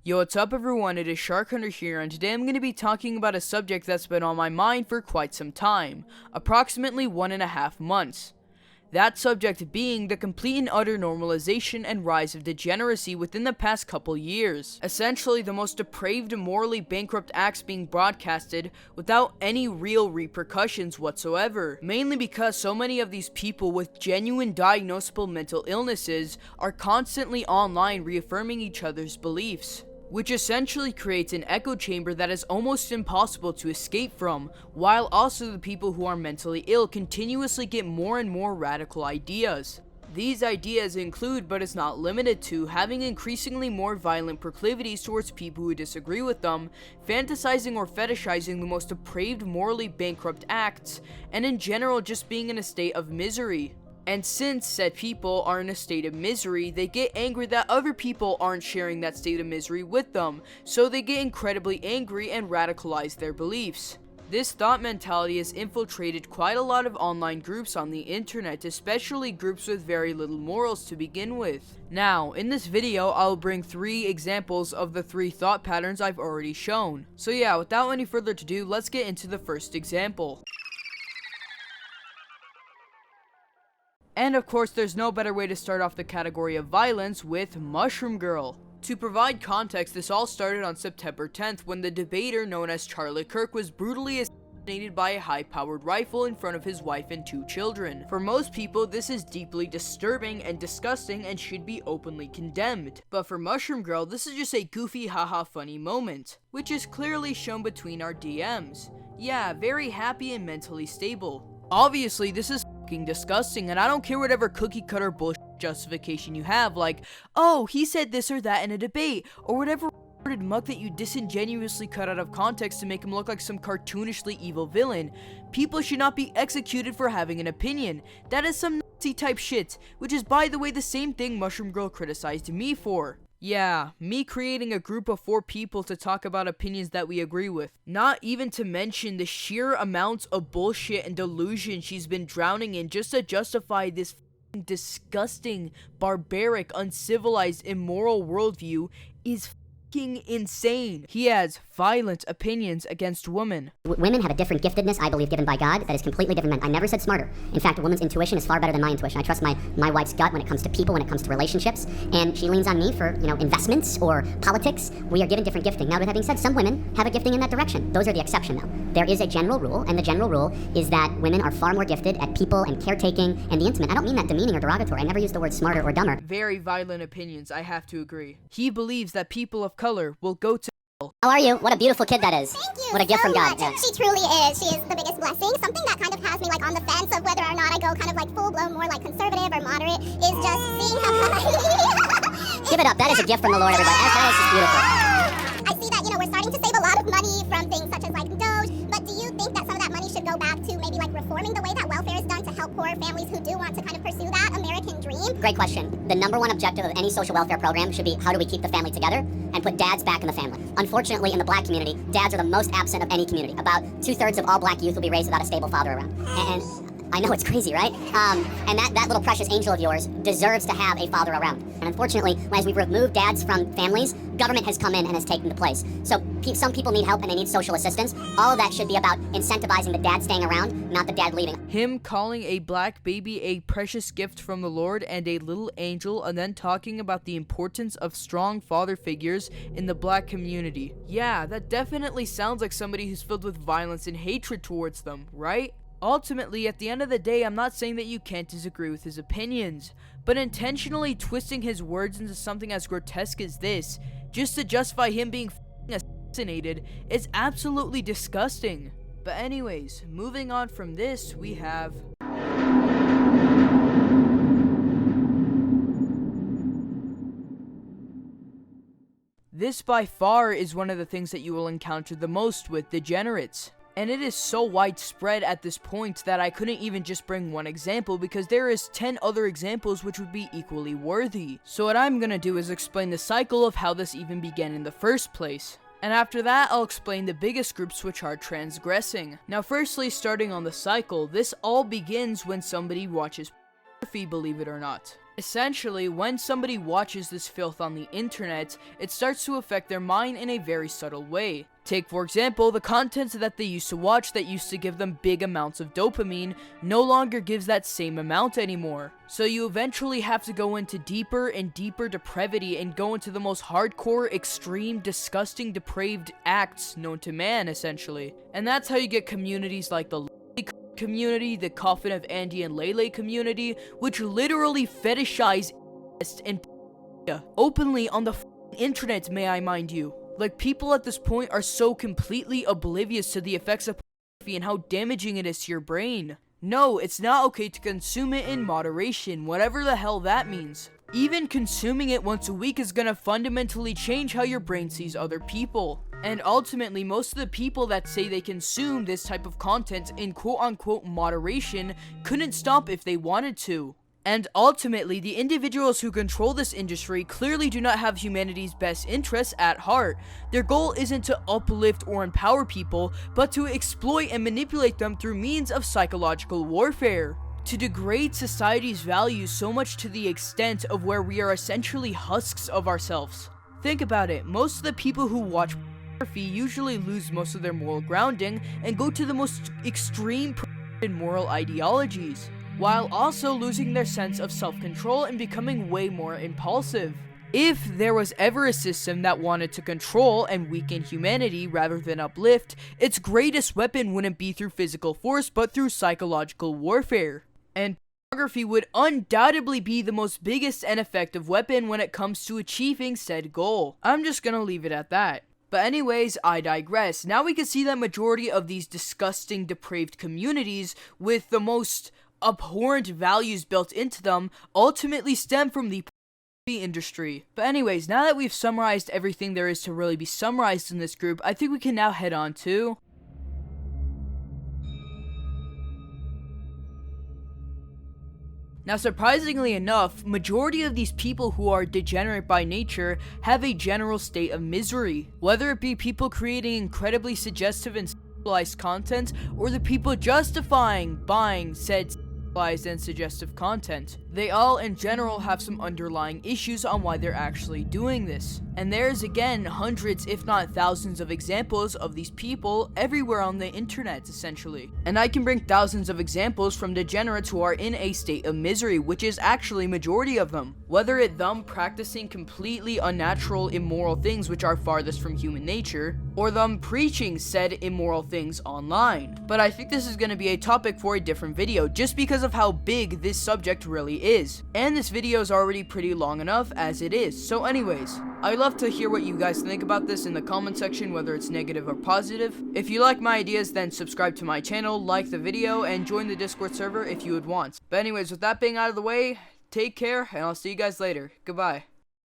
Yo, what's up everyone, it is Shark Hunter here, and today I'm going to be talking about a subject that's been on my mind for quite some time, approximately 1.5 months. That subject being the complete and utter normalization and rise of degeneracy within the past couple years. Essentially, the most depraved, morally bankrupt acts being broadcasted without any real repercussions whatsoever. Mainly because so many of these people with genuine diagnosable mental illnesses are constantly online reaffirming each other's beliefs, which essentially creates an echo chamber that is almost impossible to escape from, while also the people who are mentally ill continuously get more and more radical ideas. These ideas include, but is not limited to, having increasingly more violent proclivities towards people who disagree with them, fantasizing or fetishizing the most depraved, morally bankrupt acts, and in general just being in a state of misery. And since said people are in a state of misery, they get angry that other people aren't sharing that state of misery with them, so they get incredibly angry and radicalize their beliefs. This thought mentality has infiltrated quite a lot of online groups on the internet, especially groups with very little morals to begin with. Now, in this video, I'll bring 3 examples of the 3 thought patterns I've already shown. So yeah, without any further ado, let's get into the first example. And of course, there's no better way to start off the category of violence with Mushroom Girl. To provide context, this all started on September 10th when the debater known as Charlie Kirk was brutally assassinated by a high-powered rifle in front of his wife and 2 children. For most people, this is deeply disturbing and disgusting and should be openly condemned. But for Mushroom Girl, this is just a goofy haha funny moment, which is clearly shown between our DMs. Yeah, very happy and mentally stable. Obviously, this is fucking disgusting, and I don't care whatever cookie cutter bullshit justification you have, like, oh, he said this or that in a debate, or whatever muck that you disingenuously cut out of context to make him look like some cartoonishly evil villain. People should not be executed for having an opinion. That is some Nazi type shit, which is by the way the same thing Mushroom Girl criticized me for. Yeah, me creating a group of 4 people to talk about opinions that we agree with. Not even to mention the sheer amounts of bullshit and delusion she's been drowning in just to justify this disgusting, barbaric, uncivilized, immoral worldview is insane. He has violent opinions against women. Women have a different giftedness, I believe, given by God, that is completely different than men. I never said smarter. In fact, a woman's intuition is far better than my intuition. I trust my wife's gut when it comes to people, when it comes to relationships, and she leans on me for, investments or politics. We are given different gifting. Now, with that being said, some women have a gifting in that direction. Those are the exception, though. There is a general rule, and the general rule is that women are far more gifted at people and caretaking and the intimate. I don't mean that demeaning or derogatory. I never use the word smarter or dumber. Very violent opinions, I have to agree. He believes that people of color will go to How are you? What a beautiful kid that is. Thank you. What a gift so from God. much. Yeah. She truly is. She is the biggest blessing. Something that kind of has me like on the fence of whether or not I go kind of like full blown more like conservative or moderate is just seeing how Give it up. That is a gift from the Lord, everybody. That is just beautiful. I see that, we're starting to save a lot of money from things such as like Doge, but do you think that some of that money should go back to maybe like reforming the way that welfare is done to help poor families who do want to kind of pursue that American dream? Great question. The number one objective of any social welfare program should be how do we keep the family together and put dads back in the family. Unfortunately, in the black community, dads are the most absent of any community. About 2/3 of all black youth will be raised without a stable father around. And I know it's crazy, right? And that little precious angel of yours deserves to have a father around. And unfortunately, as we've removed dads from families, government has come in and has taken the place. So some people need help and they need social assistance. All of that should be about incentivizing the dad staying around, not the dad leaving. Him calling a black baby a precious gift from the Lord and a little angel, and then talking about the importance of strong father figures in the black community. Yeah, that definitely sounds like somebody who's filled with violence and hatred towards them, right? Ultimately, at the end of the day, I'm not saying that you can't disagree with his opinions, but intentionally twisting his words into something as grotesque as this, just to justify him being assassinated, is absolutely disgusting. But anyways, moving on from this, we have this by far is one of the things that you will encounter the most with degenerates. And it is so widespread at this point that I couldn't even just bring one example because there is 10 other examples which would be equally worthy. So what I'm gonna do is explain the cycle of how this even began in the first place. And after that, I'll explain the biggest groups which are transgressing. Now firstly, starting on the cycle, this all begins when somebody watches pornography, believe it or not. Essentially, when somebody watches this filth on the internet, it starts to affect their mind in a very subtle way. Take, for example, the content that they used to watch that used to give them big amounts of dopamine no longer gives that same amount anymore. So you eventually have to go into deeper and deeper depravity and go into the most hardcore, extreme, disgusting, depraved acts known to man, essentially. And that's how you get communities like the community, the Coffin of Andy and Lele community, which literally fetishize and openly on the internet, may I mind you. Like, people at this point are so completely oblivious to the effects of pornography and how damaging it is to your brain. No, it's not okay to consume it in moderation, whatever the hell that means. Even consuming it once a week is gonna fundamentally change how your brain sees other people. And ultimately, most of the people that say they consume this type of content in quote-unquote moderation couldn't stop if they wanted to. And ultimately, the individuals who control this industry clearly do not have humanity's best interests at heart. Their goal isn't to uplift or empower people, but to exploit and manipulate them through means of psychological warfare. To degrade society's values so much to the extent of where we are essentially husks of ourselves. Think about it, most of the people who watch pornography usually lose most of their moral grounding and go to the most extreme moral ideologies, while also losing their sense of self-control and becoming way more impulsive. If there was ever a system that wanted to control and weaken humanity rather than uplift, its greatest weapon wouldn't be through physical force but through psychological warfare. And pornography would undoubtedly be the most biggest and effective weapon when it comes to achieving said goal. I'm just gonna leave it at that. But anyways, I digress. Now we can see that majority of these disgusting, depraved communities with the most abhorrent values built into them ultimately stem from the industry. But anyways, now that we've summarized everything there is to really be summarized in this group, I think we can now head on to Now, surprisingly enough, majority of these people who are degenerate by nature have a general state of misery. Whether it be people creating incredibly suggestive and sexualized content, or the people justifying buying said sexualized and suggestive content. They all, in general, have some underlying issues on why they're actually doing this. And there's again hundreds, if not thousands of examples of these people everywhere on the internet, essentially. And I can bring thousands of examples from degenerates who are in a state of misery, which is actually majority of them. Whether it them practicing completely unnatural, immoral things which are farthest from human nature, or them preaching said immoral things online. But I think this is going to be a topic for a different video, just because of how big this subject really is. And this video is already pretty long enough as it is. So anyways, I'd love to hear what you guys think about this in the comment section, whether it's negative or positive. If you like my ideas, then subscribe to my channel, like the video, and join the Discord server if you would want. But anyways, with that being out of the way, take care, and I'll see you guys later. Goodbye.